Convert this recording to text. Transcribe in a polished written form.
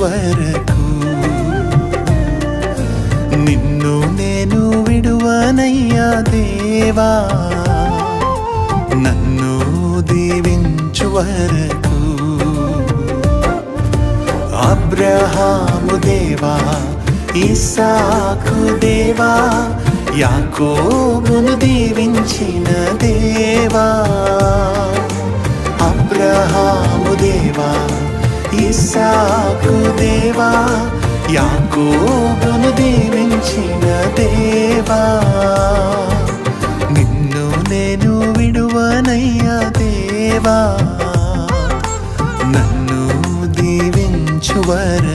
వరకు నిన్ను నేను విడువనయ్యా దేవా, నన్ను దీవించు వరకు. అబ్రహాము దేవా, ఇస్సాకు దేవా, యాకోబును దీవించిన దేవా. అబ్రహాము దేవా, ఇస్సాకు దేవా, యాకోబును దీవించిన దేవా, నిన్ను నేను విడువనయ్యా దేవా, నన్ను దీవించు వరకు.